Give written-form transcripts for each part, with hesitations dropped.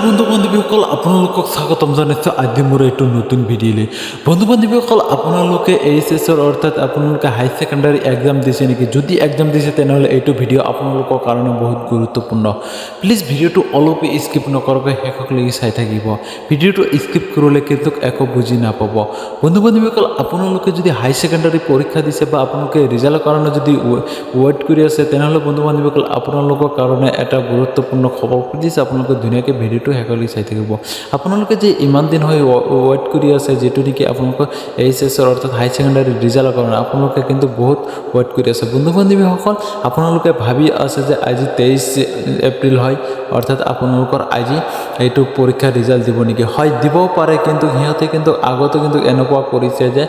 বন্ধু বান্ধৱীসকল আপোনালোকক স্বাগতম জনাইছোঁ আজি মোৰ এইটো নতুন ভিডিঅ'লৈ। বন্ধু বান্ধৱীসকল আপোনালোকে এইচএছৰ অৰ্থাৎ আপোনালোকে হাই ছেকেণ্ডাৰী এক্সাম দিছে নেকি? যদি এক্সাম দিছে তেনেহ'লে এইটো ভিডিঅ' আপোনালোকৰ কাৰণে বহুত গুৰুত্বপূৰ্ণ। প্লিজ ভিডিঅ'টো অলপ স্কিপ নকৰাকৈ শেষলৈকে চাই থাকিব। ভিডিঅ'টো স্কিপ কৰিলে কিন্তু একো বুজি নাপাব। বন্ধু বান্ধৱীসকল আপোনালোকে যদি হাই ছেকেণ্ডাৰী পৰীক্ষা দিছে বা আপোনালোকে ৰিজাল্টৰ কাৰণে যদি ৱেইট কৰি আছে তেনেহ'লে বন্ধু বান্ধৱীসকল আপোনালোকৰ কাৰণে এটা গুৰুত্বপূৰ্ণ খবৰ। প্লিজ আপোনালোকে ধুনীয়াকৈ ভিডিঅ'টো শেষলৈকে চাই থাকিব। আপোনালোকে যে ইমান দিন হৈ ৱেইট কৰি আছে যিটো নেকি আপোনালোকৰ এইচএছৰ অৰ্থাৎ হাই ছেকেণ্ডাৰী ৰিজাল্টৰ কাৰণে আপোনালোকে কিন্তু বহুত ৱেইট কৰি আছে। বন্ধু বান্ধৱীসকল আপোনালোকে ভাবি আছে যে আজি 23 এপ্ৰিল হয় অৰ্থাৎ আপোনালোকৰ আজি এইটো পৰীক্ষাৰ ৰিজাল্ট দিব নেকি? হয় দিবও পাৰে, কিন্তু সিহঁতে কিন্তু আগতে কিন্তু এনেকুৱা কৰিছে যে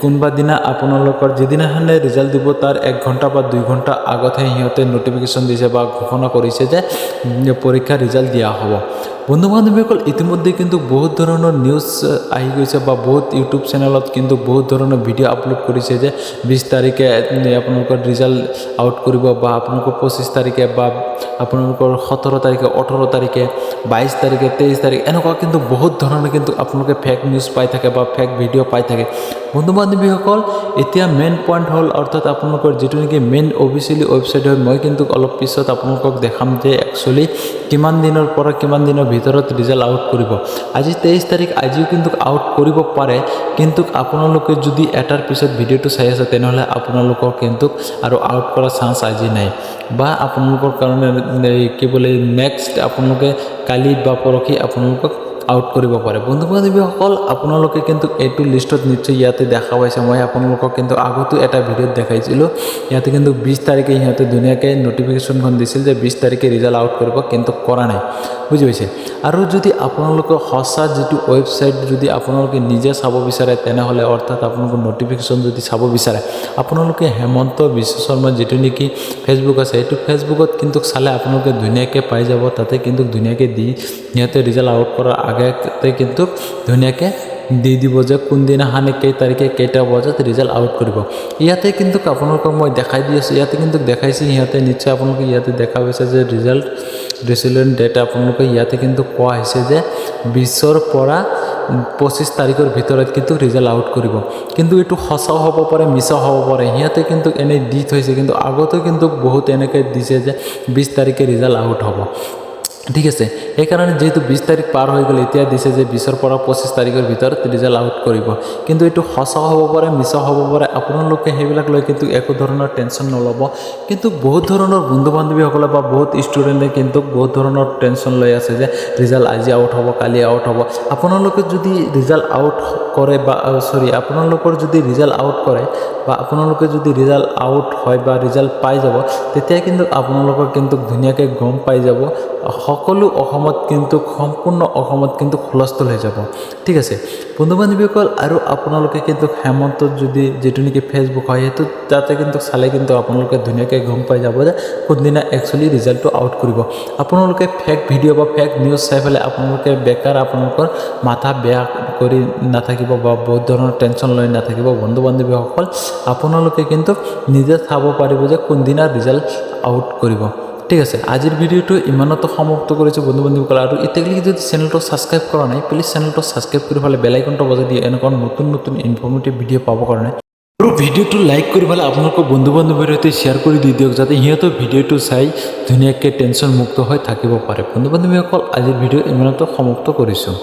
কোনোবা দিনা আপোনালোকৰ যিদিনাখনে ৰিজাল্ট দিব তাৰ 1 ঘণ্টা বা 2 ঘণ্টা আগতহে সিহঁতে নটিফিকেশ্যন দিছে বা ঘোষণা কৰিছে যে পৰীক্ষাৰ ৰিজাল্ট দিয়া হ'ব। বন্ধু বান্ধৱীসকল ইতিমধ্যে কিন্তু বহুত ধৰণৰ নিউজ আহি গৈছে বা বহুত ইউটিউব চেনেলত কিন্তু বহুত ধৰণৰ ভিডিঅ' আপলোড কৰিছে যে 20 তাৰিখে আপোনালোকৰ ৰিজাল্ট আউট কৰিব বা আপোনালোকৰ 25 তাৰিখে বা আপোনালোকৰ 17 তাৰিখে 18 তাৰিখে 22 তাৰিখে 23 তাৰিখ এনেকুৱা কিন্তু বহুত ধৰণৰ কিন্তু আপোনালোকে ফেক নিউজ পাই থাকে বা ফেক ভিডিঅ' পাই থাকে। বন্ধু বান্ধৱীসকল এতিয়া মেইন পইণ্ট হ'ল অৰ্থাৎ আপোনালোকৰ যিটো নেকি মেইন অফিচিয়েলি ৱেবছাইট হয়, মই কিন্তু অলপ পিছত আপোনালোকক দেখাম যে একচুৱেলি কিমান দিনৰ পৰা কিমান দিনৰ ভিতৰত ৰিজাল্ট আউট কৰিব। আজি 23 তাৰিখ, আজিও কিন্তু আউট কৰিব পাৰে, কিন্তু আপোনালোকে যদি এটাৰ পিছত ভিডিঅ'টো চাই আছে তেনেহ'লে আপোনালোকৰ কিন্তু আৰু আউট কৰাৰ চান্স আজি নাই বা আপোনালোকৰ কাৰণে কি বোলে নেক্সট আপোনালোকে কালি বা পৰহি আপোনালোকক আউট কৰিব পাৰে। বন্ধু বান্ধৱীসকল আপোনালোকে কিন্তু এইটো লিষ্টত নিশ্চয় ইয়াতে দেখা পাইছে। মই আপোনালোকক কিন্তু আগতো এটা ভিডিঅ'ত দেখাইছিলোঁ। ইয়াতে কিন্তু 20 তাৰিখে সিহঁতে ধুনীয়াকৈ নটিফিকেশ্যনখন দিছিল যে 20 তাৰিখে ৰিজাল্ট আউট কৰিব, কিন্তু কৰা নাই, বুজি পাইছে। আৰু যদি আপোনালোকৰ সঁচা যিটো ৱেবছাইট যদি আপোনালোকে নিজে চাব বিচাৰে তেনেহ'লে অৰ্থাৎ আপোনালোকৰ নটিফিকেশ্যন যদি চাব বিচাৰে আপোনালোকে হেমন্ত বিশ্ব শৰ্মা যিটো নেকি ফেচবুক আছে সেইটো ফেচবুকত কিন্তু চালে আপোনালোকে ধুনীয়াকৈ পাই যাব। তাতে কিন্তু ধুনীয়াকৈ দি সিহঁতে ৰিজাল্ট আউট কৰাৰ আগতে কিন্তু ধুনীয়াকৈ দি দিব যে কোনদিনাখনে কেই তাৰিখে কেইটা বজাত ৰিজাল্ট আউট কৰিব। ইয়াতে কিন্তু আপোনালোকক মই দেখাই দি আছোঁ, ইয়াতে কিন্তু দেখাইছে সিহঁতে নিশ্চয় আপোনালোকে ইয়াতে দেখা পাইছে যে ৰিজাল্ট ডেট আপোনালোকে ইয়াতে কিন্তু কোৱা হৈছে যে 20ৰ পৰা 25 তাৰিখৰ ভিতৰত কিন্তু ৰিজাল্ট আউট কৰিব। কিন্তু এইটো সঁচাও হ'ব পাৰে মিছাও হ'ব পাৰে, সিহঁতে কিন্তু এনেই দি থৈছে, কিন্তু আগতে কিন্তু বহুত এনেকৈ দিছে যে 20 তাৰিখে ৰিজাল্ট আউট হ'ব। ঠিক আছে, সেইকাৰণে যিহেতু 20 তাৰিখ পাৰ হৈ গ'ল এতিয়া দিছে যে 20ৰ পৰা 25 তাৰিখৰ ভিতৰত ৰিজাল্ট আউট কৰিব। কিন্তু এইটো সঁচাও হ'ব পাৰে মিছাও হ'ব পাৰে, আপোনালোকে সেইবিলাক লৈ কিন্তু একো ধৰণৰ টেনশ্যন নল'ব। কিন্তু বহুত ধৰণৰ বন্ধু বান্ধৱীসকলে বা বহুত ষ্টুডেণ্টে কিন্তু বহুত ধৰণৰ টেনশ্যন লৈ আছে যে ৰিজাল্ট আজি আউট হ'ব কালি আউট হ'ব। আপোনালোকে যদি ৰিজাল্ট আউট কৰে বা আপোনালোকৰ যদি ৰিজাল্ট আউট কৰে বা আপোনালোকে যদি ৰিজাল্ট আউট হয় বা ৰিজাল্ট পাই যাব তেতিয়া কিন্তু আপোনালোকৰ কিন্তু ধুনীয়াকৈ গম পাই যাব সকলো অসমত কিন্তু সম্পূৰ্ণ অসমত কিন্তু হুলস্থুল হৈ যাব। ঠিক আছে বন্ধু বান্ধৱীসকল, আৰু আপোনালোকে কিন্তু হেমন্তত যদি যিটো নেকি ফেচবুক হয় সেইটো তাতে কিন্তু চালে কিন্তু আপোনালোকে ধুনীয়াকৈ গম পাই যাব যে কোনদিনা একচুৱেলি ৰিজাল্টটো আউট কৰিব। আপোনালোকে ফেক ভিডিঅ' বা ফেক নিউজ চাই পেলাই আপোনালোকে বেকাৰ আপোনালোকৰ মাথা বেয়া কৰি নাথাকিব বা বহুত ধৰণৰ টেনশ্যন লৈ নাথাকিব। বন্ধু বান্ধৱীসকল আপোনালোকে কিন্তু নিজে চাব পাৰিব যে কোনদিনা ৰিজাল্ট আউট কৰিব। ঠিক আছে, আজিৰ ভিডিঅ'টো ইমানতো সমাপ্ত কৰিছোঁ বন্ধু বান্ধৱীসকল। আৰু এতিয়ালৈকে যদি চেনেলটো ছাবস্ক্ৰাইব কৰা নাই প্লিজ চেনেলটো ছাবস্ক্ৰাইব কৰি পেলাই বেল আইকনটো বজাই দিয়ে এনেকুৱা নতুন নতুন ইনফৰ্মেটিভ ভিডিঅ' পাবৰ কাৰণে। আৰু ভিডিঅ'টো লাইক কৰি পেলাই আপোনালোকৰ বন্ধু বান্ধৱীৰ সৈতে শ্বেয়াৰ কৰি দি দিয়ক যাতে সিহঁতৰ ভিডিঅ'টো চাই ধুনীয়াকৈ টেনশ্যন মুক্ত হৈ থাকিব পাৰে। বন্ধু বান্ধৱীসকল আজিৰ ভিডিঅ' ইমানতো সমাপ্ত কৰিছোঁ।